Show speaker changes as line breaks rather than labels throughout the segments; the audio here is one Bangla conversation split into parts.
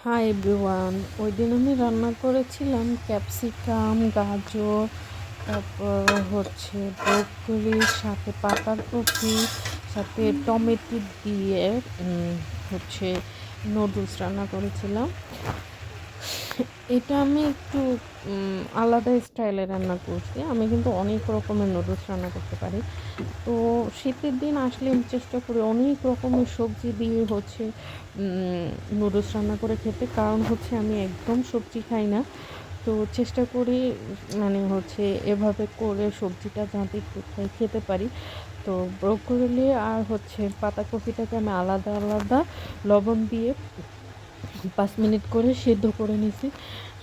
হাই এভরিওয়ান, ওই দিন আমি রান্না করেছিলাম ক্যাপসিকাম, গাজর, তারপর হচ্ছে ব্রোকলির সাথে পাতাকপি, সাথে টমেটো দিয়ে হচ্ছে নুডলস রান্না করেছিলাম। এটা আমি একটু আলাদা স্টাইলে রান্না করছি। আমি কিন্তু অনেক রকমের নুডলস রান্না করতে পারি। তো শীতের দিন আসলে আমি চেষ্টা করি অনেক রকমের সবজি দিয়ে হচ্ছে নুডলস রান্না করে খেতে। কারণ হচ্ছে আমি একদম সবজি খাই না। তো চেষ্টা করি মানে হচ্ছে এভাবে করে সবজিটা যাতে একটু খেতে পারি। তো ব্রোকলি আর হচ্ছে পাতাকপিটাকে আমি আলাদা আলাদা লবণ দিয়ে 5 মিনিট করে সেদ্ধ করে নিয়েছি।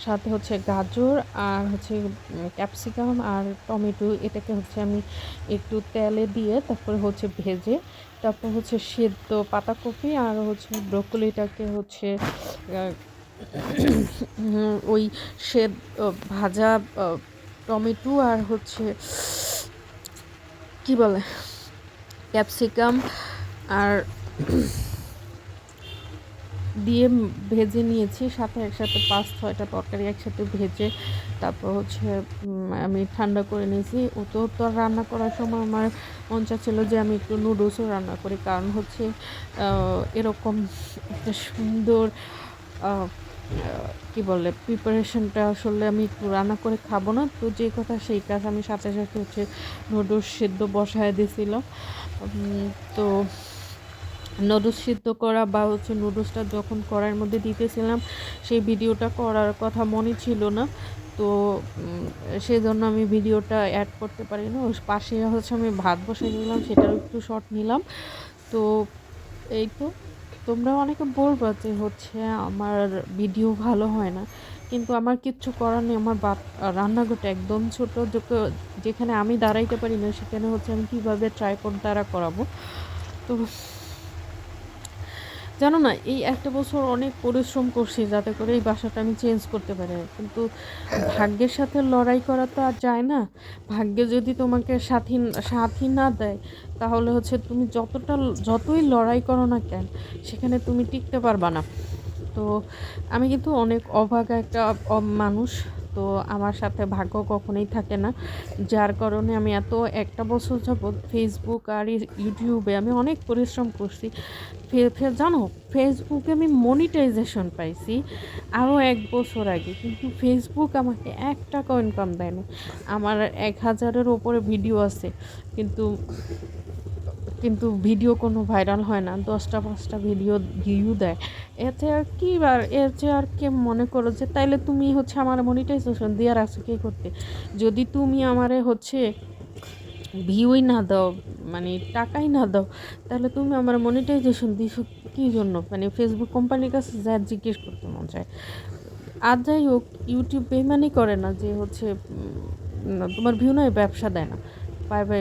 সাথে হচ্ছে গাজর আর হচ্ছে ক্যাপসিকাম আর টমেটো, এটাকে হচ্ছে আমি একটু তেলে দিয়ে তারপরে হচ্ছে ভেজে, তারপর হচ্ছে সেদ্ধ পাতাকপি আর হচ্ছে ব্রোকলিটাকে হচ্ছে আহ, ওই ভাজা টমেটো আর হচ্ছে কি বলে ক্যাপসিকাম আর দিয়ে ভেজে নিয়েছি। সাথে একসাথে 5-6টা তরকারি একসাথে ভেজে তারপর হচ্ছে আমি ঠান্ডা করে নিয়েছি। ও তো আর রান্না করার সময় আমার মন চাচ্ছিল যে আমি একটু নুডলসও রান্না করি। কারণ হচ্ছে এরকম একটা সুন্দর আহ, কি বলে প্রিপারেশনটা আসলে আমি একটু রান্না করে খাবো না, তো যে কথা সেই কাজ। আমি সাথে সাথে হচ্ছে নুডলস সেদ্ধ বসায় দিয়েছিলাম। তো নুডলস সিদ্ধ করা বা হচ্ছে নুডলসটা যখন কড়াইয়ের মধ্যে দিতেছিলাম সেই ভিডিওটা করার কথা মনে ছিল না। তো সেই জন্য আমি ভিডিওটা অ্যাড করতে পারি না। ওর পাশে হচ্ছে আমি ভাত বসাই দিলাম, সেটাও একটু শর্ট নিলাম। তো এই তো, তোমরা অনেকে বলবা যে হচ্ছে আমার ভিডিও ভালো হয় না, কিন্তু আমার কিচ্ছু করার নেই। আমার রান্নাঘরটা একদম ছোট, যেখানে আমি দাঁড়াইতে পারি না সেখানে হচ্ছে আমি কিভাবে ট্রাইপড দ্বারা করাবো। তো জানো না, এই একটা বছর অনেক পরিশ্রম করছি যাতে করে এই বাসাটা আমি চেঞ্জ করতে পারি, কিন্তু ভাগ্যের সাথে লড়াই করা তো আর যায় না। ভাগ্য যদি তোমাকে সাথী না দেয়, তাহলে হচ্ছে তুমি যতই লড়াই করো না কেন, সেখানে তুমি টিকতে পারবা না। তো আমি কিন্তু অনেক অভাগা একটা মানুষ। তো আমার সাথে ভাগ্য কখনোই থাকে না, যার কারণে আমি একটা বছর যাবৎ ফেসবুক আর ইউটিউবে আমি অনেক পরিশ্রম করছি। জানো, ফেসবুকে আমি মনিটাইজেশন পাইছি আরও 1 বছর আগে, কিন্তু ফেসবুক আমাকে 1 টাকাও ইনকাম দেয় না। আমার 1000-এর ওপরে ভিডিও আছে, কিন্তু কিন্তু ভিডিও কোনো ভাইরাল হয় না। 10টা 5টা ভিডিও ভিউ দেয়। এতে আর কি, এর চেয়ে আর কে মনে করো যে তাইলে তুমি হচ্ছে আমার মনিটাইজেশন দিয়ে রাখছো কি করতে? যদি তুমি আমারে হচ্ছে ভিউই না দাও, মানে টাকাই না দাও, তাহলে তুমি আমার মনিটাইজেশন দিছো কি জন্য? মানে ফেসবুক কোম্পানির কাছে যা জিজ্ঞেস করতে মন চায়। আর যাই হোক, ইউটিউব বেইমানি করে না যে হচ্ছে তোমার ভিউ নয়, ব্যবসা দেয় না। Bye bye.